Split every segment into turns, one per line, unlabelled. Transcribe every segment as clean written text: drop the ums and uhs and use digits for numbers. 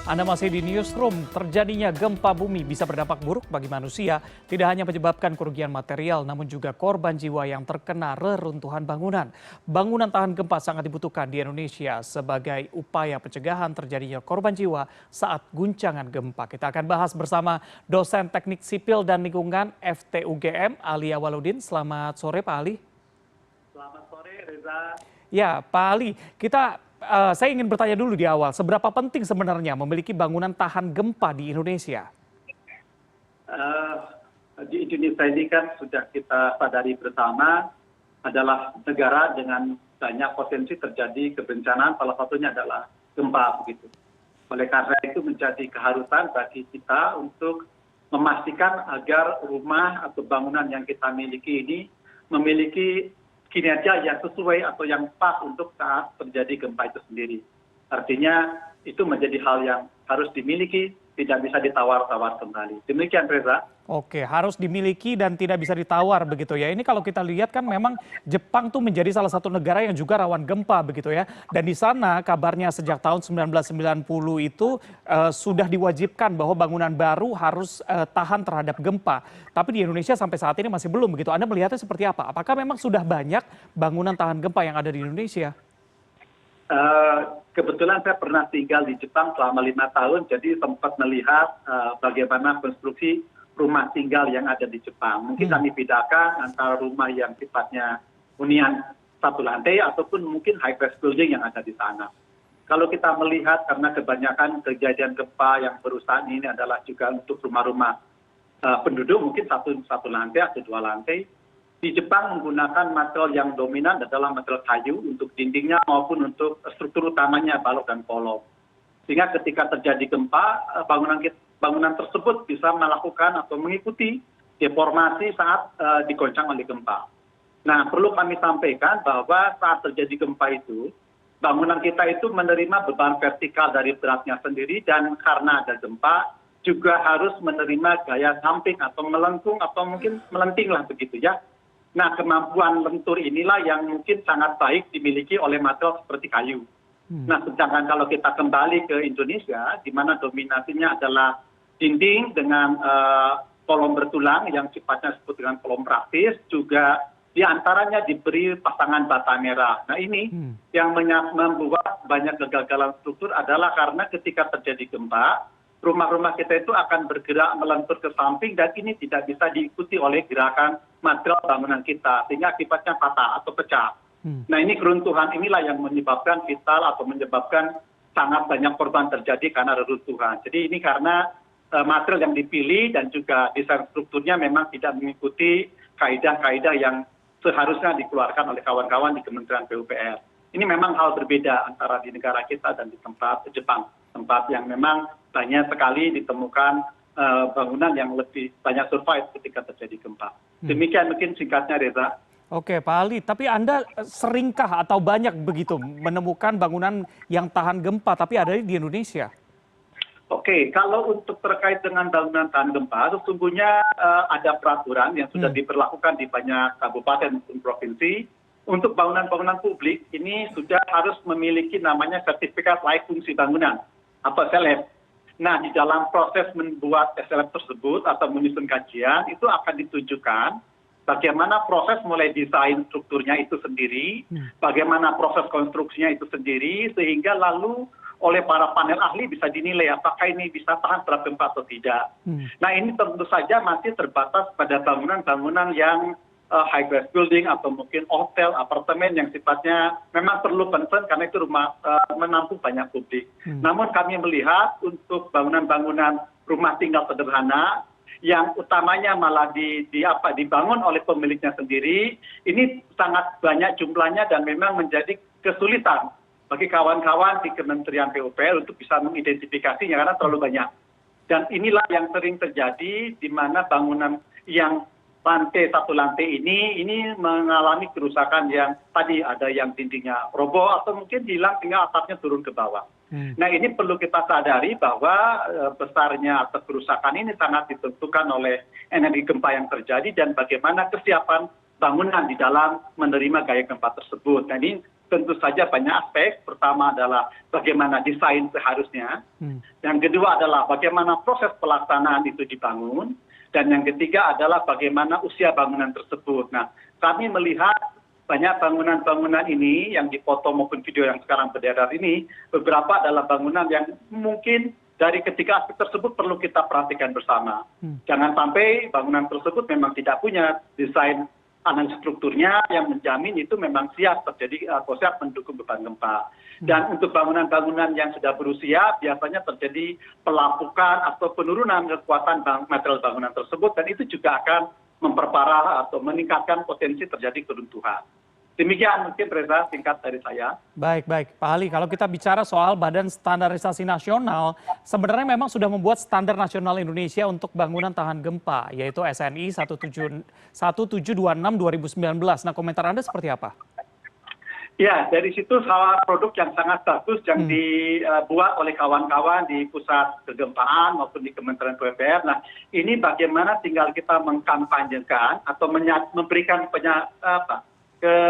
Anda masih di Newsroom. Terjadinya gempa bumi bisa berdampak buruk bagi manusia, tidak hanya menyebabkan kerugian material, namun juga korban jiwa yang terkena reruntuhan bangunan. Bangunan tahan gempa sangat dibutuhkan di Indonesia sebagai upaya pencegahan terjadinya korban jiwa saat guncangan gempa. Kita akan bahas bersama dosen teknik sipil dan lingkungan FTUGM, Ali Awaludin. Selamat sore, Pak Ali.
Selamat sore, Reza.
Ya, Pak Ali, saya ingin bertanya dulu di awal, seberapa penting sebenarnya memiliki bangunan tahan gempa di Indonesia?
Di Indonesia ini kan sudah kita sadari bersama adalah negara dengan banyak potensi terjadi kebencanaan, salah satunya adalah gempa begitu. Oleh karena itu menjadi keharusan bagi kita untuk memastikan agar rumah atau bangunan yang kita miliki ini memiliki kinerja yang sesuai atau yang pas untuk saat terjadi gempa itu sendiri. Artinya itu menjadi hal yang harus dimiliki, tidak bisa ditawar-tawar kembali. Demikian, Reza.
Oke, harus dimiliki dan tidak bisa ditawar begitu ya. Ini kalau kita lihat kan memang Jepang tuh menjadi salah satu negara yang juga rawan gempa begitu ya. Dan di sana kabarnya sejak tahun 1990 itu sudah diwajibkan bahwa bangunan baru harus tahan terhadap gempa. Tapi di Indonesia sampai saat ini masih belum begitu. Anda melihatnya seperti apa? Apakah memang sudah banyak bangunan tahan gempa yang ada di Indonesia?
Kebetulan saya pernah tinggal di Jepang selama 5 tahun, jadi sempat melihat bagaimana konstruksi rumah tinggal yang ada di Jepang. Mungkin kami bedakan antara rumah yang sifatnya hunian satu lantai ataupun mungkin high-rise building yang ada di sana. Kalau kita melihat karena kebanyakan kejadian gempa yang berusaha ini adalah juga untuk rumah-rumah penduduk mungkin satu lantai atau 2 lantai. Di Jepang menggunakan material yang dominan adalah material kayu untuk dindingnya maupun untuk struktur utamanya balok dan kolom. Sehingga ketika terjadi gempa, bangunan tersebut bisa melakukan atau mengikuti deformasi saat digoncang oleh gempa. Nah, perlu kami sampaikan bahwa saat terjadi gempa itu, bangunan kita itu menerima beban vertikal dari beratnya sendiri dan karena ada gempa juga harus menerima gaya samping atau melengkung atau mungkin melenting lah begitu ya. Nah, kemampuan lentur inilah yang mungkin sangat baik dimiliki oleh material seperti kayu. Nah, sedangkan kalau kita kembali ke Indonesia, di mana dominasinya adalah dinding dengan kolom bertulang yang sifatnya disebut dengan kolom praktis, juga diantaranya diberi pasangan bata merah. Nah, ini yang membuat banyak kegagalan struktur adalah karena ketika terjadi gempa, rumah-rumah kita itu akan bergerak melentur ke samping dan ini tidak bisa diikuti oleh gerakan material bangunan kita, sehingga akibatnya patah atau pecah. Nah, ini keruntuhan inilah yang menyebabkan vital atau menyebabkan sangat banyak korban terjadi karena reruntuhan. Jadi ini karena material yang dipilih dan juga desain strukturnya memang tidak mengikuti kaidah-kaidah yang seharusnya dikeluarkan oleh kawan-kawan di Kementerian PUPR. Ini memang hal berbeda antara di negara kita dan di tempat Jepang, tempat yang memang banyak sekali ditemukan bangunan yang lebih banyak survive ketika terjadi gempa. Demikian mungkin singkatnya, Reza.
Oke, Pak Ali, tapi Anda seringkah atau banyak begitu menemukan bangunan yang tahan gempa tapi ada di Indonesia?
Oke, kalau untuk terkait dengan bangunan tahan gempa, sesungguhnya ada peraturan yang sudah diberlakukan di banyak kabupaten maupun provinsi. Untuk bangunan-bangunan publik ini sudah harus memiliki namanya sertifikat layak fungsi bangunan atau SLF. Nah, di dalam proses membuat SLF tersebut atau menyusun kajian itu akan ditunjukkan bagaimana proses mulai desain strukturnya itu sendiri, bagaimana proses konstruksinya itu sendiri, sehingga lalu oleh para panel ahli bisa dinilai apakah ini bisa tahan terhadap gempa atau tidak. Nah, ini tentu saja masih terbatas pada bangunan-bangunan yang high-rise building atau mungkin hotel, apartemen yang sifatnya memang perlu concern karena itu rumah menampung banyak publik. Namun kami melihat untuk bangunan-bangunan rumah tinggal sederhana yang utamanya malah dibangun oleh pemiliknya sendiri, ini sangat banyak jumlahnya dan memang menjadi kesulitan bagi kawan-kawan di Kementerian PUPR untuk bisa mengidentifikasinya karena terlalu banyak. Dan inilah yang sering terjadi di mana bangunan yang satu lantai ini mengalami kerusakan yang tadi ada yang dindingnya roboh atau mungkin hilang sehingga atapnya turun ke bawah. Nah, ini perlu kita sadari bahwa besarnya atau kerusakan ini sangat ditentukan oleh energi gempa yang terjadi dan bagaimana kesiapan bangunan di dalam menerima gaya gempa tersebut. Nah ini tentu saja banyak aspek. Pertama adalah bagaimana desain seharusnya. Yang kedua adalah bagaimana proses pelaksanaan itu dibangun. Dan yang ketiga adalah bagaimana usia bangunan tersebut. Nah, kami melihat banyak bangunan-bangunan ini yang dipoto maupun video yang sekarang beredar ini, beberapa adalah bangunan yang mungkin dari ketiga aspek tersebut perlu kita perhatikan bersama. Jangan sampai bangunan tersebut memang tidak punya desain analisis strukturnya yang menjamin itu memang siap terjadi atau siap mendukung beban gempa. Dan untuk bangunan-bangunan yang sudah berusia biasanya terjadi pelapukan atau penurunan kekuatan material bangunan tersebut dan itu juga akan memperparah atau meningkatkan potensi terjadi keruntuhan. Demikian mungkin Reza singkat dari saya.
Baik, baik. Pak Ali, kalau kita bicara soal Badan Standarisasi Nasional, sebenarnya memang sudah membuat standar nasional Indonesia untuk bangunan tahan gempa, yaitu SNI 1726/2019. Nah, komentar Anda seperti apa?
Ya, dari situ salah produk yang sangat bagus yang dibuat oleh kawan-kawan di pusat kegempaan maupun di Kementerian PUPR. Nah, ini bagaimana tinggal kita mengkampanyekan atau memberikan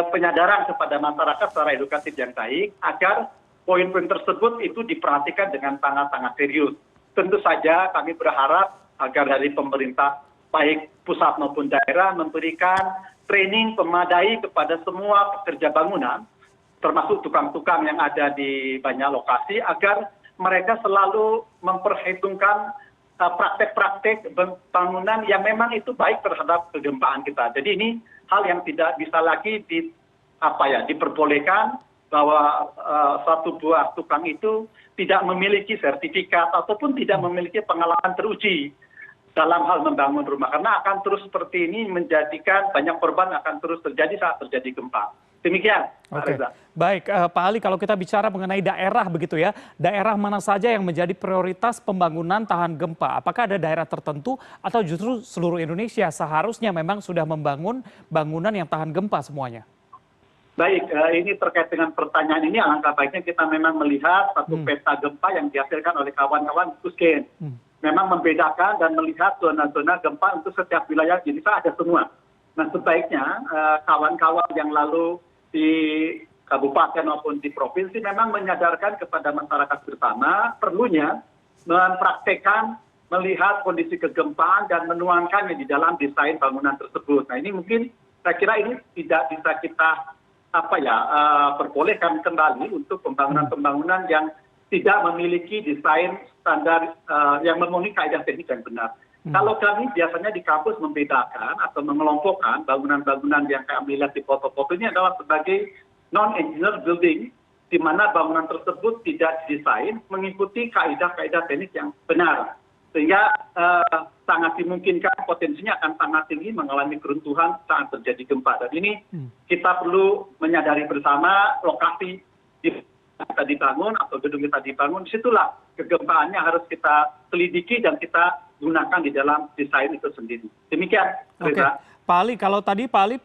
penyadaran kepada masyarakat secara edukatif yang baik agar poin-poin tersebut itu diperhatikan dengan sangat-sangat serius. Tentu saja kami berharap agar dari pemerintah baik pusat maupun daerah memberikan training pemadai kepada semua pekerja bangunan termasuk tukang-tukang yang ada di banyak lokasi agar mereka selalu memperhitungkan praktek-praktek bangunan yang memang itu baik terhadap kegempaan kita. Jadi ini hal yang tidak bisa lagi diperbolehkan bahwa satu buah tukang itu tidak memiliki sertifikat ataupun tidak memiliki pengalaman teruji dalam hal membangun rumah. Karena akan terus seperti ini menjadikan banyak korban akan terus terjadi saat terjadi gempa. Demikian, Pak Reza.
Baik, Pak Ali, kalau kita bicara mengenai daerah begitu ya, daerah mana saja yang menjadi prioritas pembangunan tahan gempa? Apakah ada daerah tertentu atau justru seluruh Indonesia seharusnya memang sudah membangun bangunan yang tahan gempa semuanya?
Baik, ini terkait dengan pertanyaan ini, alangkah baiknya kita memang melihat satu peta gempa yang dihasilkan oleh kawan-kawan Pusken. Memang membedakan dan melihat zona-zona gempa untuk setiap wilayah di Indonesia ada semua. Nah sebaiknya kawan-kawan yang lalu di kabupaten maupun di provinsi memang menyadarkan kepada masyarakat bersama perlunya mempraktekkan melihat kondisi kegempaan dan menuangkannya di dalam desain bangunan tersebut. Nah ini mungkin saya kira ini tidak bisa kita perbolehkan kembali untuk pembangunan-pembangunan yang tidak memiliki desain standar yang memenuhi kaidah teknik yang benar. Kalau kami biasanya di kampus membedakan atau mengelompokkan bangunan-bangunan yang kami lihat di foto-foto ini adalah sebagai non-engineer building, di mana bangunan tersebut tidak didesain mengikuti kaidah-kaidah teknik yang benar. Sehingga sangat dimungkinkan potensinya akan sangat tinggi mengalami keruntuhan saat terjadi gempa. Dan ini kita perlu menyadari bersama lokasi kita dibangun atau gedung kita dibangun, disitulah kegempaannya harus kita selidiki dan kita gunakan di dalam desain itu sendiri. Demikian, Reza.
Pak Ali, kalau tadi Pak Ali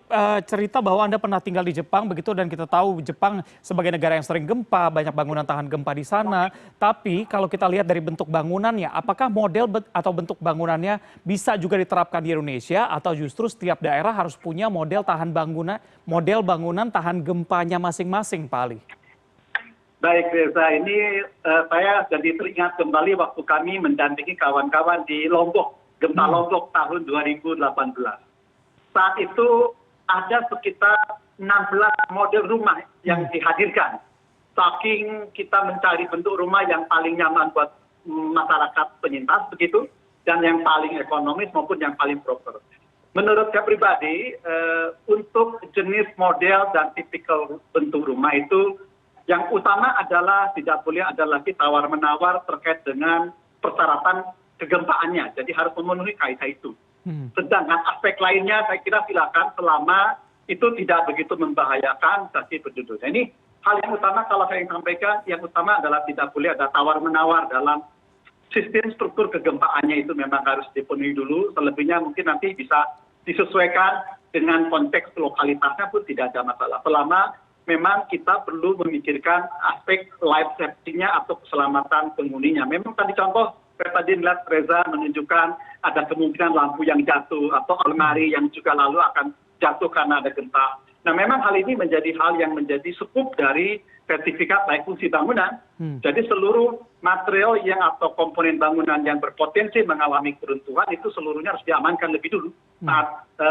cerita bahwa Anda pernah tinggal di Jepang begitu dan kita tahu Jepang sebagai negara yang sering gempa, banyak bangunan tahan gempa di sana. Tapi kalau kita lihat dari bentuk bangunannya, apakah model atau bentuk bangunannya bisa juga diterapkan di Indonesia atau justru setiap daerah harus punya model bangunan tahan gempanya masing-masing, Pak Ali?
Baik Reza, ini saya jadi teringat kembali waktu kami mendampingi kawan-kawan di Lombok, gempa Lombok tahun 2018. Saat itu ada sekitar 16 model rumah yang dihadirkan. Saking kita mencari bentuk rumah yang paling nyaman buat masyarakat penyintas begitu, dan yang paling ekonomis maupun yang paling proper. Menurut saya pribadi, untuk jenis model dan tipikal bentuk rumah itu, yang utama adalah tidak boleh ada lagi tawar-menawar terkait dengan persyaratan kegempaannya. Jadi harus memenuhi kaidah itu. Sedangkan aspek lainnya saya kira silakan selama itu tidak begitu membahayakan bagi penduduk. Nah, ini hal yang utama kalau saya sampaikan, yang utama adalah tidak boleh ada tawar-menawar dalam sistem struktur kegempaannya itu memang harus dipenuhi dulu. Selebihnya mungkin nanti bisa disesuaikan dengan konteks lokalitasnya pun tidak ada masalah. Selama memang kita perlu memikirkan aspek life safety-nya atau keselamatan penghuninya. Memang tadi contoh, tadi melihat Reza menunjukkan ada kemungkinan lampu yang jatuh atau almari yang juga lalu akan jatuh karena ada gempa. Nah, memang hal ini menjadi hal yang menjadi skup dari sertifikat layak fungsi bangunan. Jadi seluruh material yang atau komponen bangunan yang berpotensi mengalami keruntuhan itu seluruhnya harus diamankan lebih dulu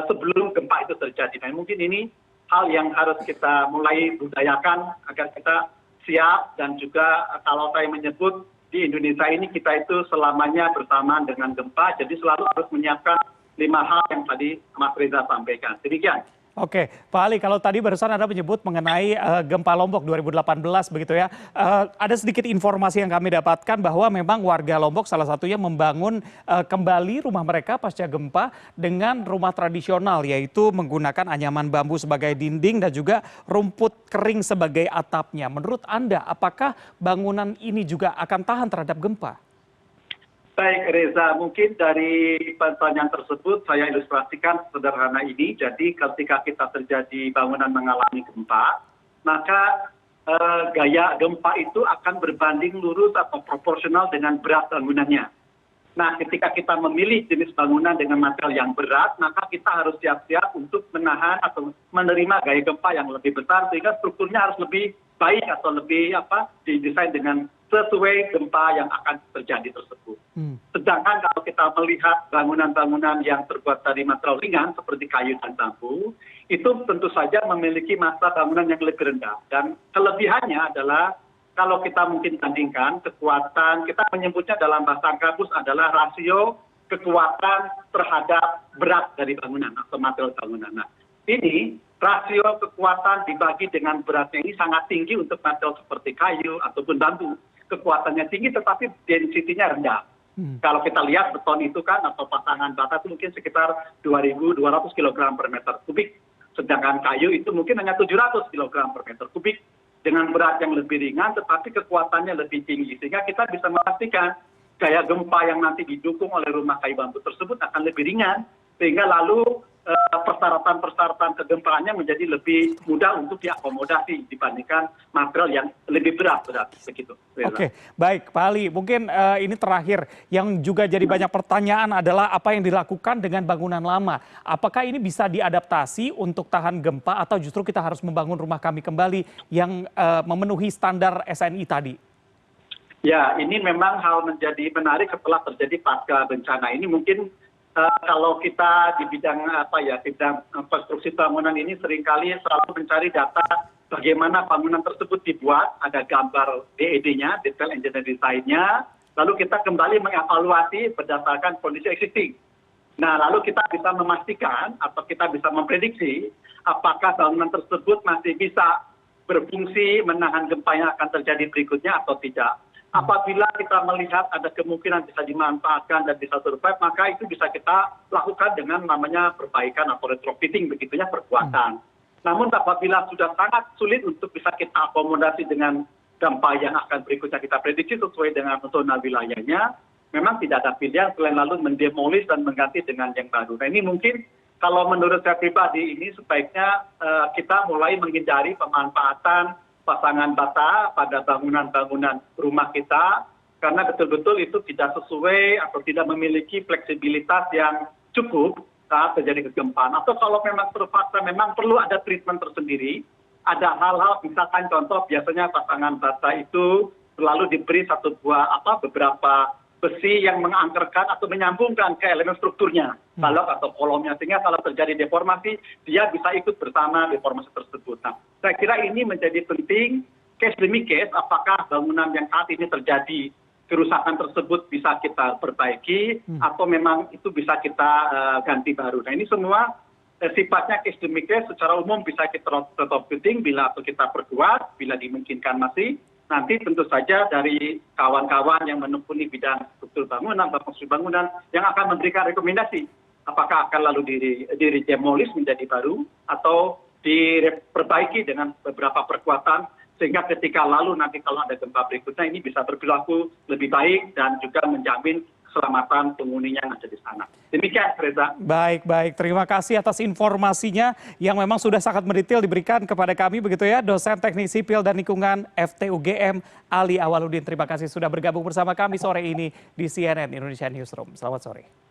sebelum gempa itu terjadi. Nah, mungkin ini hal yang harus kita mulai budayakan agar kita siap, dan juga kalau saya menyebut di Indonesia ini kita itu selamanya bersamaan dengan gempa, jadi selalu harus menyiapkan 5 hal yang tadi Mas Reza sampaikan. Demikian.
Oke, Pak Ali, kalau tadi barusan Anda menyebut mengenai gempa Lombok 2018 begitu ya, ada sedikit informasi yang kami dapatkan bahwa memang warga Lombok salah satunya membangun kembali rumah mereka pasca gempa dengan rumah tradisional, yaitu menggunakan anyaman bambu sebagai dinding dan juga rumput kering sebagai atapnya. Menurut Anda, apakah bangunan ini juga akan tahan terhadap gempa?
Baik Reza, mungkin dari pertanyaan tersebut saya ilustrasikan sederhana ini. Jadi ketika kita terjadi bangunan mengalami gempa, maka gaya gempa itu akan berbanding lurus atau proporsional dengan berat bangunannya. Nah, ketika kita memilih jenis bangunan dengan material yang berat, maka kita harus siap-siap untuk menahan atau menerima gaya gempa yang lebih besar, sehingga strukturnya harus lebih baik atau lebih didesain dengan sesuai gempa yang akan terjadi tersebut. Sedangkan kalau kita melihat bangunan-bangunan yang terbuat dari material ringan seperti kayu dan bambu, itu tentu saja memiliki massa bangunan yang lebih rendah. Dan kelebihannya adalah kalau kita mungkin bandingkan kekuatan, kita menyebutnya dalam bahasa kampus adalah rasio kekuatan terhadap berat dari bangunan atau material bangunan. Nah, ini rasio kekuatan dibagi dengan beratnya ini sangat tinggi untuk material seperti kayu ataupun bambu. Kekuatannya tinggi tetapi density-nya rendah. Kalau kita lihat beton itu kan atau pasangan bata itu mungkin sekitar 2.200 kg per meter kubik. Sedangkan kayu itu mungkin hanya 700 kg per meter kubik. Dengan berat yang lebih ringan tetapi kekuatannya lebih tinggi. Sehingga kita bisa memastikan gaya gempa yang nanti didukung oleh rumah kayu bambu tersebut akan lebih ringan. Sehingga lalu persyaratan kegempaannya menjadi lebih mudah untuk diakomodasi dibandingkan material yang lebih berat begitu.
Oke, baik Pak Ali, mungkin ini terakhir yang juga jadi banyak pertanyaan adalah apa yang dilakukan dengan bangunan lama. Apakah ini bisa diadaptasi untuk tahan gempa atau justru kita harus membangun rumah kami kembali yang memenuhi standar SNI tadi?
Ya, ini memang hal menjadi menarik setelah terjadi pasca bencana ini. Mungkin kalau kita di bidang bidang konstruksi bangunan ini seringkali selalu mencari data bagaimana bangunan tersebut dibuat, ada gambar DED-nya, detail engineer design-nya, lalu kita kembali mengevaluasi berdasarkan kondisi existing. Nah, lalu kita bisa memastikan atau kita bisa memprediksi apakah bangunan tersebut masih bisa berfungsi menahan gempa yang akan terjadi berikutnya atau tidak. Apabila kita melihat ada kemungkinan bisa dimanfaatkan dan bisa survive, maka itu bisa kita lakukan dengan namanya perbaikan atau retrofitting, begitunya perkuatan. Namun apabila sudah sangat sulit untuk bisa kita akomodasi dengan gempa yang akan berikutnya kita prediksi sesuai dengan zona wilayahnya, memang tidak ada pilihan selain lalu mendemolis dan mengganti dengan yang baru. Nah, ini mungkin kalau menurut saya pribadi ini sebaiknya kita mulai menghindari pemanfaatan pasangan bata pada bangunan-bangunan rumah kita, karena betul-betul itu tidak sesuai atau tidak memiliki fleksibilitas yang cukup saat terjadi kegempaan. Atau kalau memang terpaksa memang perlu ada treatment tersendiri, ada hal-hal misalkan contoh biasanya pasangan bata itu selalu diberi beberapa besi yang mengangkerkan atau menyambungkan ke elemen strukturnya, balok atau kolomnya, sehingga kalau terjadi deformasi, dia bisa ikut bersama deformasi tersebut. Nah, saya kira ini menjadi penting, case demi case, apakah bangunan yang saat ini terjadi kerusakan tersebut bisa kita perbaiki, atau memang itu bisa kita ganti baru. Nah, ini semua sifatnya case demi case, secara umum bisa kita retrofitting bila atau kita perkuat, bila dimungkinkan masih. Nanti tentu saja dari kawan-kawan yang menekuni bidang struktur bangunan, konstruksi bangunan, yang akan memberikan rekomendasi. Apakah akan lalu didemolis menjadi baru, atau diperbaiki dengan beberapa perkuatan, sehingga ketika lalu nanti kalau ada gempa berikutnya ini bisa berperilaku lebih baik dan juga menjamin keselamatan penghuninya yang ada di sana. Demikian, Reza.
Baik. Terima kasih atas informasinya yang memang sudah sangat mendetail diberikan kepada kami begitu ya, dosen teknik sipil dan lingkungan FTUGM Ali Awaludin. Terima kasih sudah bergabung bersama kami sore ini di CNN Indonesia Newsroom. Selamat sore.